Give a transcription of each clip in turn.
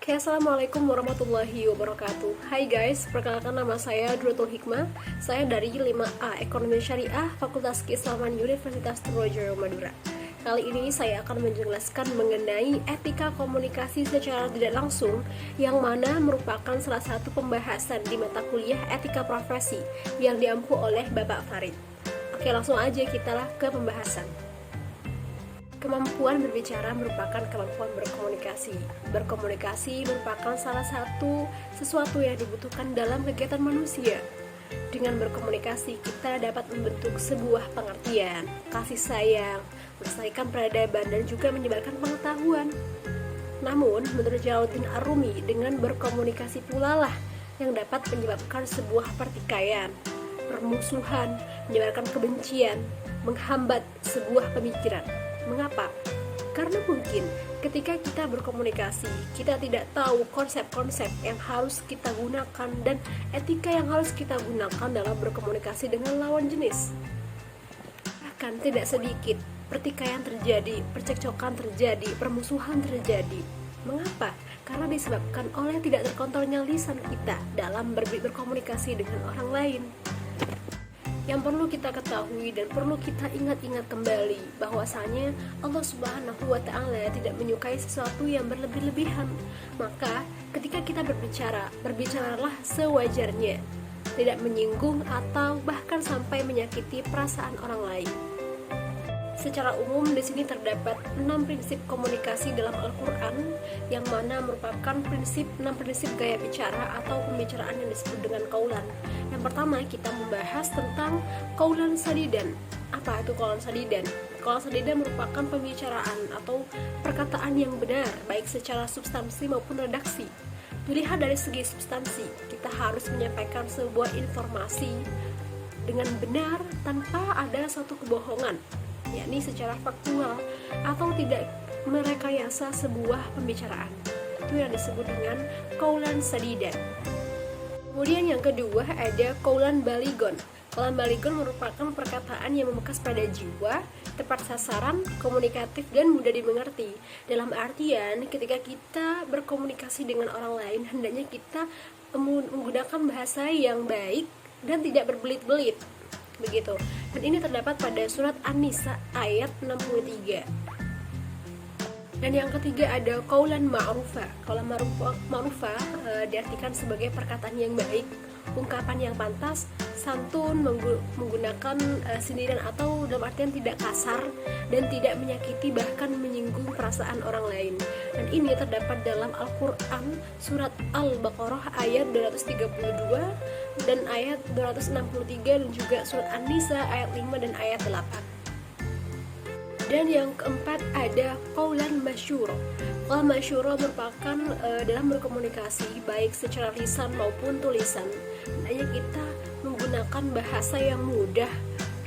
Oke, assalamualaikum warahmatullahi wabarakatuh. Hai guys, perkenalkan nama saya Duratul Hikmah. Saya dari 5A Ekonomi Syariah Fakultas Keislaman Universitas Trunojoyo Madura. Kali ini saya akan menjelaskan mengenai etika komunikasi secara tidak langsung, yang mana merupakan salah satu pembahasan di mata kuliah etika profesi yang diampu oleh Bapak Farid. Oke, langsung aja kita ke pembahasan. Kemampuan berbicara merupakan kemampuan berkomunikasi. Berkomunikasi merupakan salah satu sesuatu yang dibutuhkan dalam kegiatan manusia. Dengan berkomunikasi, kita dapat membentuk sebuah pengertian, kasih sayang, melestarikan peradaban, dan juga menyebarkan pengetahuan. Namun, menurut Jalaluddin Ar-Rumi, dengan berkomunikasi pula lah yang dapat menyebabkan sebuah pertikaian, permusuhan, menyebarkan kebencian, menghambat sebuah pemikiran. Mengapa? Karena mungkin ketika kita berkomunikasi, kita tidak tahu konsep-konsep yang harus kita gunakan dan etika yang harus kita gunakan dalam berkomunikasi dengan lawan jenis. Bahkan tidak sedikit pertikaian terjadi, percekcokan terjadi, permusuhan terjadi. Mengapa? Karena disebabkan oleh tidak terkontrolnya lisan kita dalam berkomunikasi dengan orang lain. Yang perlu kita ketahui dan perlu kita ingat-ingat kembali bahwasanya Allah Subhanahu wa Ta'ala tidak menyukai sesuatu yang berlebih-lebihan. Maka ketika kita berbicara, berbicaralah sewajarnya, tidak menyinggung atau bahkan sampai menyakiti perasaan orang lain. Secara umum di sini terdapat 6 prinsip komunikasi dalam Al-Quran, yang mana merupakan 6 prinsip gaya bicara atau pembicaraan yang disebut dengan qaulan. Yang pertama, kita membahas tentang qaulan sadidan. Apa itu qaulan sadidan? Qaulan sadidan merupakan pembicaraan atau perkataan yang benar, baik secara substansi maupun redaksi. Dilihat dari segi substansi, kita harus menyampaikan sebuah informasi dengan benar tanpa ada suatu kebohongan, yakni secara faktual, atau tidak merekayasa sebuah pembicaraan. Itu yang disebut dengan qaulan sadidan. Kemudian yang kedua ada qaulan baligon. Qaulan baligon merupakan perkataan yang membekas pada jiwa, tepat sasaran, komunikatif, dan mudah dimengerti. Dalam artian ketika kita berkomunikasi dengan orang lain, hendaknya kita menggunakan bahasa yang baik dan tidak berbelit-belit. Begitu. Dan ini terdapat pada surat An-Nisa ayat 63. Dan yang ketiga ada qaulan ma'rufa. Qaulan ma'rufa diartikan sebagai perkataan yang baik, ungkapan yang pantas, santun, menggunakan sindiran atau dalam artian tidak kasar dan tidak menyakiti bahkan menyinggung perasaan orang lain. Dan ini terdapat dalam Al-Quran surat Al-Baqarah ayat 232 dan ayat 263, dan juga surat An-Nisa ayat 5 dan ayat 8. Dan yang keempat ada qaulan masyhur. Qaulan masyhur merupakan dalam berkomunikasi baik secara lisan maupun tulisan, hanya kita menggunakan bahasa yang mudah,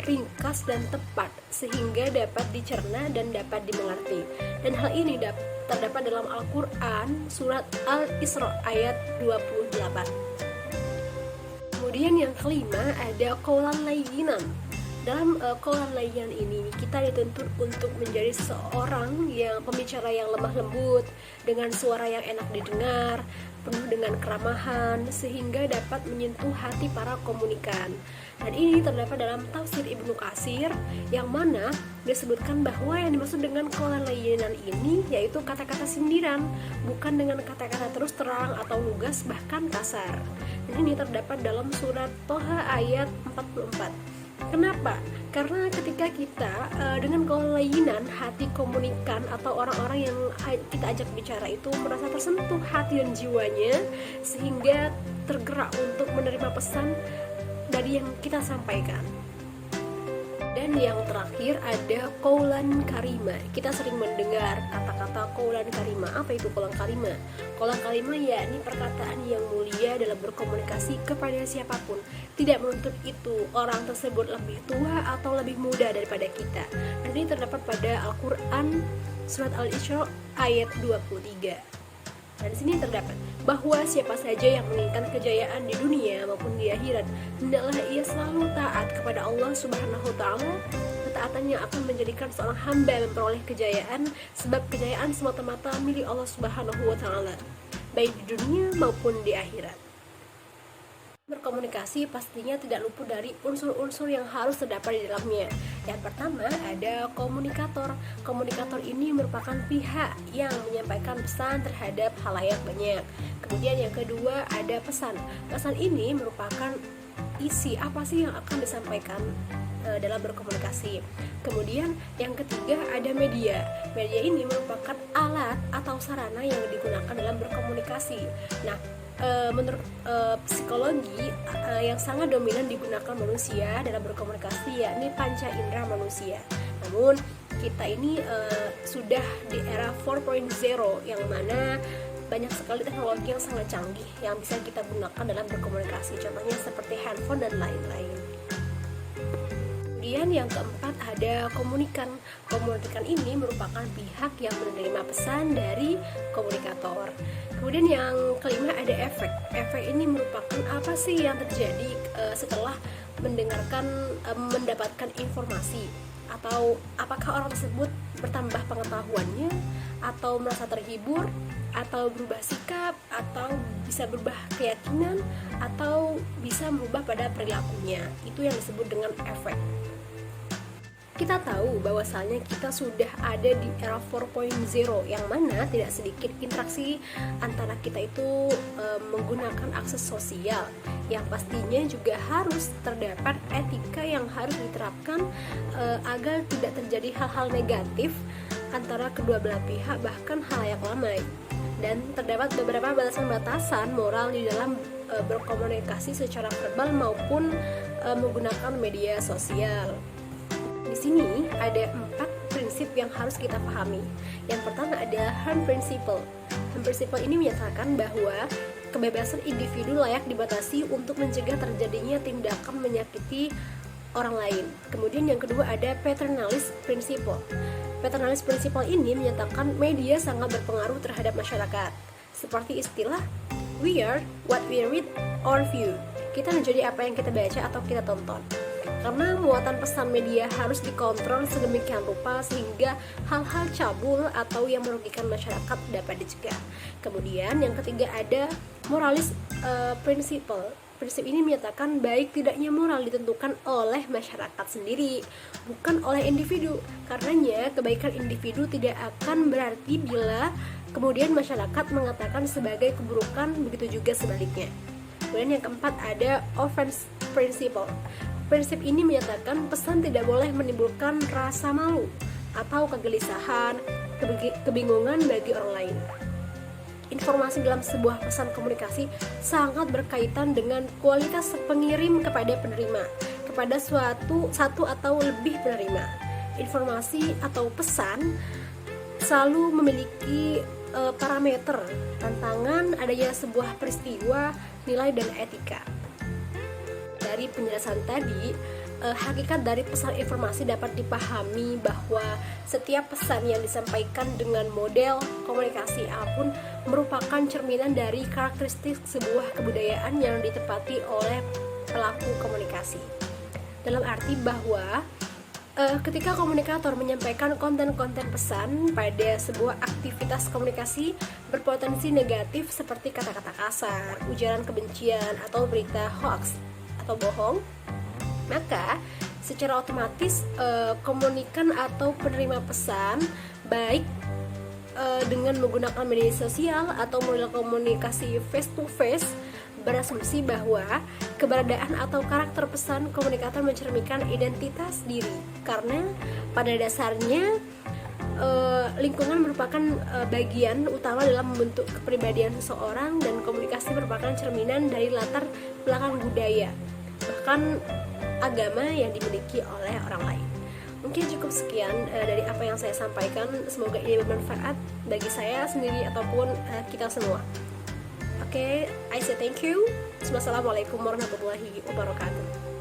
ringkas dan tepat sehingga dapat dicerna dan dapat dimengerti. Dan hal ini terdapat dalam Al-Quran surat Al-Isra ayat 28. Kemudian yang kelima ada qaulan layyinan. Dalam qaulan layyinan ini kita dituntut untuk menjadi seorang yang pembicara yang lemah lembut, dengan suara yang enak didengar, penuh dengan keramahan, sehingga dapat menyentuh hati para komunikan. Dan ini terdapat dalam tafsir Ibnu Katsir, yang mana disebutkan bahwa yang dimaksud dengan qaulan layyinan ini yaitu kata-kata sindiran, bukan dengan kata-kata terus terang atau lugas bahkan kasar. Dan ini terdapat dalam surat Toha ayat 44. Kenapa? Karena ketika kita dengan qaulan layyinan, hati komunikan atau orang-orang yang kita ajak bicara itu merasa tersentuh hati dan jiwanya, sehingga tergerak untuk menerima pesan dari yang kita sampaikan. Dan yang terakhir ada qaulan karima. Kita sering mendengar kata-kata qaulan karima. Apa itu qaulan karima? Qaulan karima yakni perkataan yang mulia dalam berkomunikasi kepada siapapun. Tidak menuntut itu orang tersebut lebih tua atau lebih muda daripada kita. Dan ini terdapat pada Al-Quran surat Al-Isra ayat 23. Dan di sini terdapat bahwa siapa saja yang menginginkan kejayaan di dunia maupun di akhirat, hendaklah ia selalu taat kepada Allah Subhanahu wa Ta'ala. Ketaatannya akan menjadikan seorang hamba memperoleh kejayaan, sebab kejayaan semata-mata milik Allah Subhanahu wa Ta'ala. baik di dunia maupun di akhirat. Berkomunikasi pastinya tidak luput dari unsur-unsur yang harus terdapat di dalamnya. Yang pertama ada komunikator. Komunikator ini merupakan pihak yang menyampaikan pesan terhadap halayak banyak. Kemudian yang kedua ada pesan. Pesan ini merupakan isi apa sih yang akan disampaikan dalam berkomunikasi. Kemudian yang ketiga ada media. Media ini merupakan alat atau sarana yang digunakan dalam berkomunikasi. Nah, menurut psikologi yang sangat dominan digunakan manusia dalam berkomunikasi yakni panca indera manusia. Namun kita ini sudah di era 4.0 yang mana banyak sekali teknologi yang sangat canggih yang bisa kita gunakan dalam berkomunikasi, contohnya seperti handphone dan lain-lain. Kemudian yang keempat ada komunikan. Komunikan ini merupakan pihak yang menerima pesan dari komunikator. Kemudian yang kelima ada efek. Efek ini merupakan apa sih yang terjadi setelah mendapatkan informasi, atau apakah orang tersebut bertambah pengetahuannya, atau merasa terhibur, atau berubah sikap, atau bisa berubah keyakinan, atau bisa merubah pada perilakunya. Itu yang disebut dengan efek. Kita tahu bahwasalnya kita sudah ada di era 4.0 yang mana tidak sedikit interaksi antara kita itu menggunakan akses sosial, yang pastinya juga harus terdapat etika yang harus diterapkan agar tidak terjadi hal-hal negatif antara kedua belah pihak, bahkan halayak ramai. Dan terdapat beberapa batasan-batasan moral di dalam berkomunikasi secara verbal maupun menggunakan media sosial. Di sini ada 4 prinsip yang harus kita pahami. Yang pertama adalah harm principle. Harm principle ini menyatakan bahwa kebebasan individu layak dibatasi untuk mencegah terjadinya tindakan menyakiti orang lain. Kemudian yang kedua ada paternalist principle. Paternalist principle ini menyatakan media sangat berpengaruh terhadap masyarakat. Seperti istilah we are what we read or view. Kita menjadi apa yang kita baca atau kita tonton. Karena muatan pesan media harus dikontrol sedemikian rupa sehingga hal-hal cabul atau yang merugikan masyarakat dapat dicegah. Kemudian yang ketiga ada moralis principle. Prinsip ini menyatakan baik tidaknya moral ditentukan oleh masyarakat sendiri, bukan oleh individu. Karenanya kebaikan individu tidak akan berarti bila kemudian masyarakat mengatakan sebagai keburukan, begitu juga sebaliknya. Kemudian yang keempat ada offense principle. Prinsip ini menyatakan pesan tidak boleh menimbulkan rasa malu atau kegelisahan, kebingungan bagi orang lain. Informasi dalam sebuah pesan komunikasi sangat berkaitan dengan kualitas pengirim kepada penerima, kepada satu atau lebih penerima. Informasi atau pesan selalu memiliki parameter, tantangan adanya sebuah peristiwa, nilai dan etika. Dari penjelasan tadi, hakikat dari pesan informasi dapat dipahami bahwa setiap pesan yang disampaikan dengan model komunikasi apapun merupakan cerminan dari karakteristik sebuah kebudayaan yang ditepati oleh pelaku komunikasi. Dalam arti bahwa ketika komunikator menyampaikan konten-konten pesan pada sebuah aktivitas komunikasi berpotensi negatif seperti kata-kata kasar, ujaran kebencian, atau berita hoax atau bohong, maka secara otomatis komunikan atau penerima pesan baik dengan menggunakan media sosial atau model komunikasi face to face berasumsi bahwa keberadaan atau karakter pesan komunikator mencerminkan identitas diri, karena pada dasarnya lingkungan merupakan bagian utama dalam membentuk kepribadian seseorang, dan komunikasi merupakan cerminan dari latar belakang budaya, bahkan agama yang dimiliki oleh orang lain. Mungkin cukup sekian dari apa yang saya sampaikan. Semoga ini bermanfaat bagi saya sendiri ataupun kita semua. Oke, I say thank you. Wassalamualaikum warahmatullahi wabarakatuh.